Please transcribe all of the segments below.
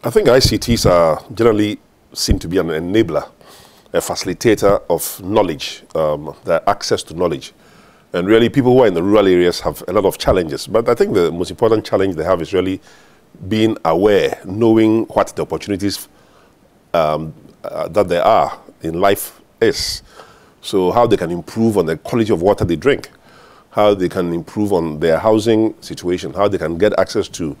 I think ICTs are generally seen to be an enabler, a facilitator of knowledge, their access to knowledge. And really, people who are in the rural areas have a lot of challenges. But I think the most important challenge they have is really being aware, knowing what the opportunities that there are in life is. So how they can improve on the quality of water they drink, how they can improve on their housing situation, how they can get access to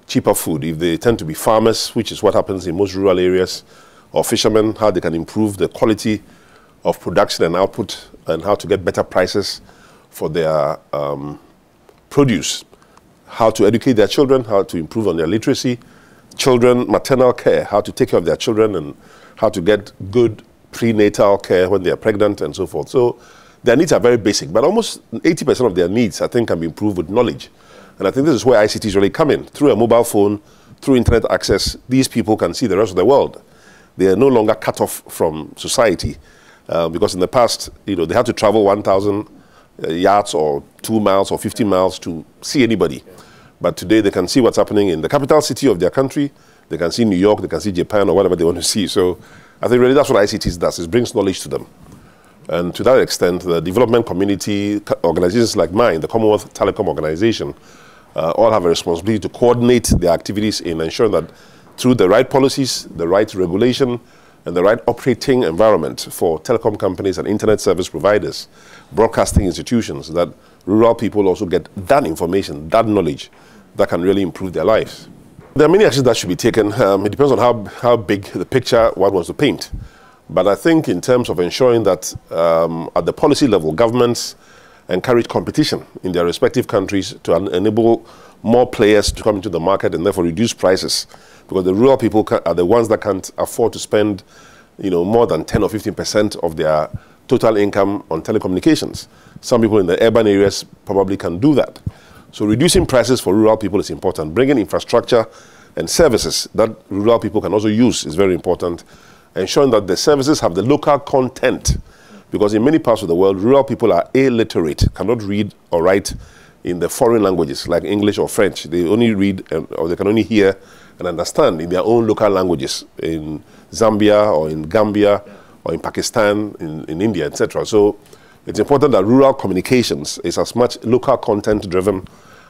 cheaper food if they tend to be farmers, which is what happens in most rural areas, or fishermen, how they can improve the quality of production and output, and how to get better prices for their produce, how to educate their children, how to improve on their literacy, children, maternal care, how to take care of their children, and how to get good prenatal care when they are pregnant and so forth. So their needs are very basic, but almost 80% of their needs, I think, can be improved with knowledge. And I think this is where ICTs really come in. Through a mobile phone, through internet access, these people can see the rest of the world. They are no longer cut off from society because in the past, they had to travel 1,000 yards or 2 miles or 50 miles to see anybody. But today they can see what's happening in the capital city of their country. They can see New York, they can see Japan or whatever they want to see. So I think really that's what ICTs does, it brings knowledge to them. And to that extent, the development community, organizations like mine, the Commonwealth Telecom Organization, all have a responsibility to coordinate their activities in ensuring that through the right policies, the right regulation, and the right operating environment for telecom companies and internet service providers, broadcasting institutions, that rural people also get that information, that knowledge that can really improve their lives. There are many actions that should be taken. It depends on how big the picture one wants to paint. But I think in terms of ensuring that at the policy level, governments encourage competition in their respective countries to enable more players to come into the market and therefore reduce prices. Because the rural people are the ones that can't afford to spend more than 10 or 15% of their total income on telecommunications. Some people in the urban areas probably can do that. So reducing prices for rural people is important. Bringing infrastructure and services that rural people can also use is very important. Ensuring that the services have the local content. Because in many parts of the world, rural people are illiterate, cannot read or write in the foreign languages like English or French. They only read or they can only hear and understand in their own local languages, in Zambia or in Gambia or in Pakistan, in India, etc. So it's important that rural communications is as much local content driven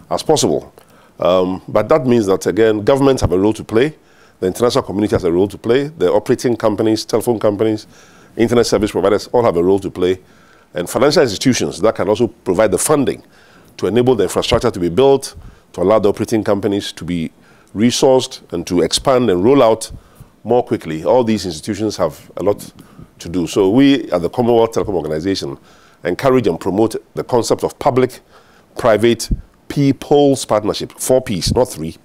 as possible. But that means that, again, governments have a role to play, the international community has a role to play, the operating companies, telephone companies, internet service providers all have a role to play, and financial institutions that can also provide the funding to enable the infrastructure to be built, to allow the operating companies to be resourced and to expand and roll out more quickly. All these institutions have a lot to do. So we at the Commonwealth Telecom Organization encourage and promote the concept of public-private people's partnership, 4 Ps, not 3,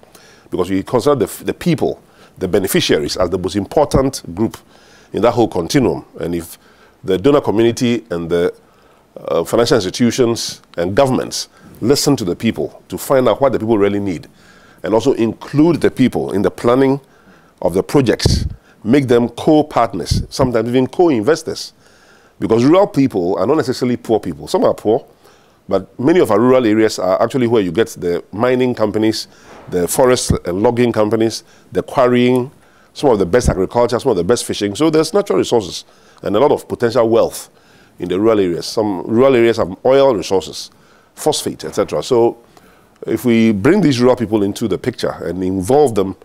because we consider the people, the beneficiaries, as the most important group in that whole continuum. And if the donor community and the financial institutions and governments listen to the people to find out what the people really need, and also include the people in the planning of the projects, make them co-partners, sometimes even co-investors. Because rural people are not necessarily poor people. Some are poor, but many of our rural areas are actually where you get the mining companies, the forest and logging companies, the quarrying, some of the best agriculture, some of the best fishing. So there's natural resources and a lot of potential wealth in the rural areas. Some rural areas have oil resources, phosphate, etc. So if we bring these rural people into the picture and involve them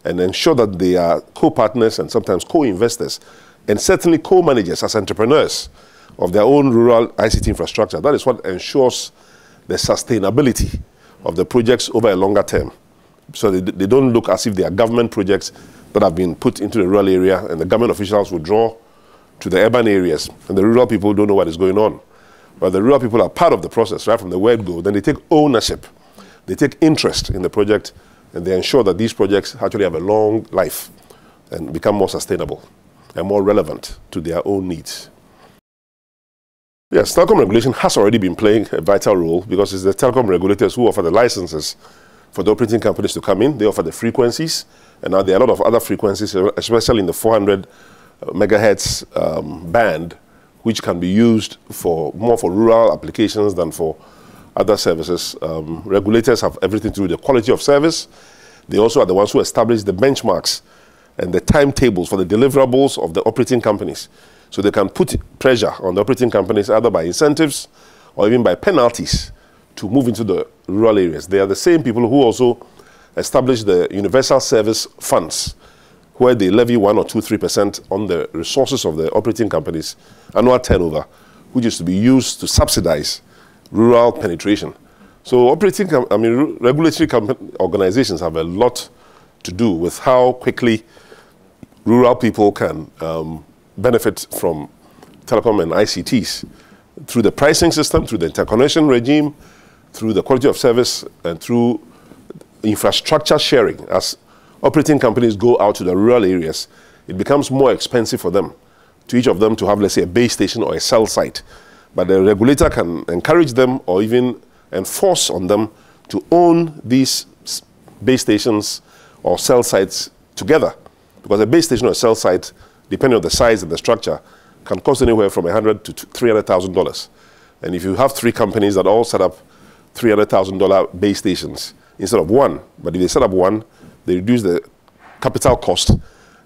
and ensure that they are co-partners and sometimes co-investors and certainly co-managers as entrepreneurs of their own rural ICT infrastructure, that is what ensures the sustainability of the projects over a longer term. So they don't look as if they are government projects that have been put into the rural area and the government officials will draw to the urban areas and the rural people don't know what is going on. But the rural people are part of the process right from the word go. Then they take ownership. They take interest in the project and they ensure that these projects actually have a long life and become more sustainable and more relevant to their own needs. Yes, telecom regulation has already been playing a vital role because it's the telecom regulators who offer the licenses for the operating companies to come in. They offer the frequencies, and now there are a lot of other frequencies, especially in the 400 megahertz band, which can be used more for rural applications than for other services. Regulators have everything to do with the quality of service, They also are the ones who establish the benchmarks and the timetables for the deliverables of the operating companies. So they can put pressure on the operating companies either by incentives or even by penalties to move into the rural areas. They are the same people who also establish the universal service funds, where they levy 1 or 2, 3% on the resources of the operating companies' annual turnover, which is to be used to subsidize rural penetration. So regulatory organizations have a lot to do with how quickly rural people can benefit from telecom and ICTs through the pricing system, through the interconnection regime, through the quality of service, and through infrastructure sharing. As operating companies go out to the rural areas, it becomes more expensive for them, to each of them to have, let's say, a base station or a cell site. But the regulator can encourage them or even enforce on them to own these base stations or cell sites together. Because a base station or a cell site, depending on the size and the structure, can cost anywhere from $100,000 to $300,000. And if you have 3 companies that all set up $300,000 base stations instead of one, but if they set up one, they reduce the capital cost,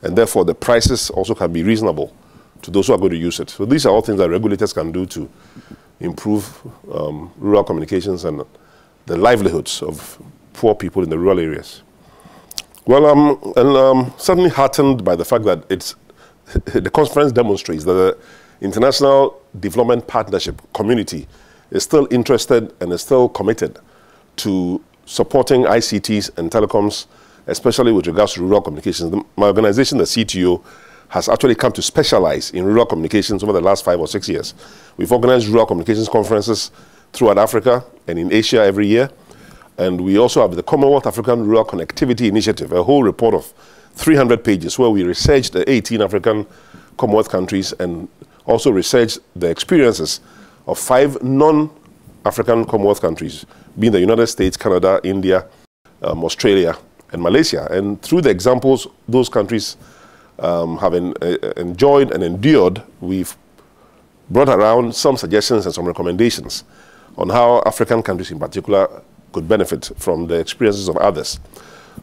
and therefore the prices also can be reasonable to those who are going to use it. So these are all things that regulators can do to improve rural communications and the livelihoods of poor people in the rural areas. Well, I'm certainly heartened by the fact that the conference demonstrates that the international development partnership community is still interested and is still committed to supporting ICTs and telecoms, especially with regards to rural communications. My organization, the CTO, has actually come to specialize in rural communications over the last 5 or 6 years. We've organized rural communications conferences throughout Africa and in Asia every year. And we also have the Commonwealth African Rural Connectivity Initiative, a whole report of 300 pages where we researched the 18 African Commonwealth countries and also researched the experiences of 5 non-African Commonwealth countries, being the United States, Canada, India, Australia, and Malaysia. And through the examples those countries have enjoyed and endured, we've brought around some suggestions and some recommendations on how African countries in particular could benefit from the experiences of others.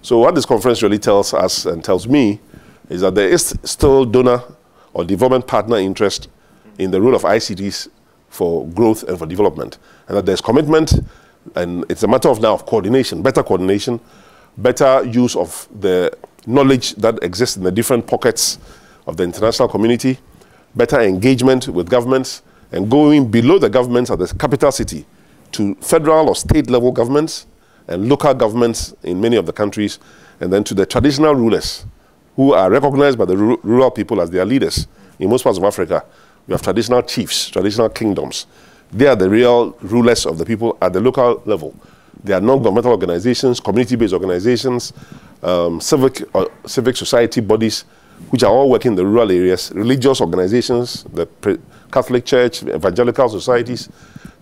So what this conference really tells us and tells me is that there is still donor or development partner interest in the role of ICTs for growth and for development, and that there's commitment, and it's a matter of now of coordination, better use of the knowledge that exists in the different pockets of the international community, better engagement with governments, and going below the governments at the capital city to federal or state level governments and local governments in many of the countries, and then to the traditional rulers who are recognized by the rural people as their leaders. In most parts of Africa, we have traditional chiefs, traditional kingdoms. They are the real rulers of the people at the local level. They are non-governmental organizations, community-based organizations, civic society bodies, which are all working in the rural areas, religious organizations, the Catholic Church, evangelical societies,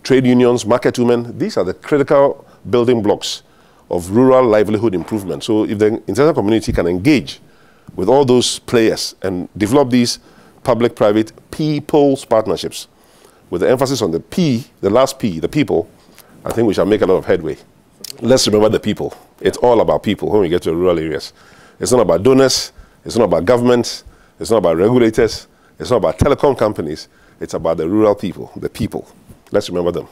trade unions, market women. These are the critical building blocks of rural livelihood improvement. So if the international community can engage with all those players and develop these public-private people's partnerships with the emphasis on the P, the last P, the people, I think we shall make a lot of headway. Let's remember the people. It's all about people when we get to the rural areas. It's not about donors. It's not about governments. It's not about regulators. It's not about telecom companies. It's about the rural people, the people. Let's remember them.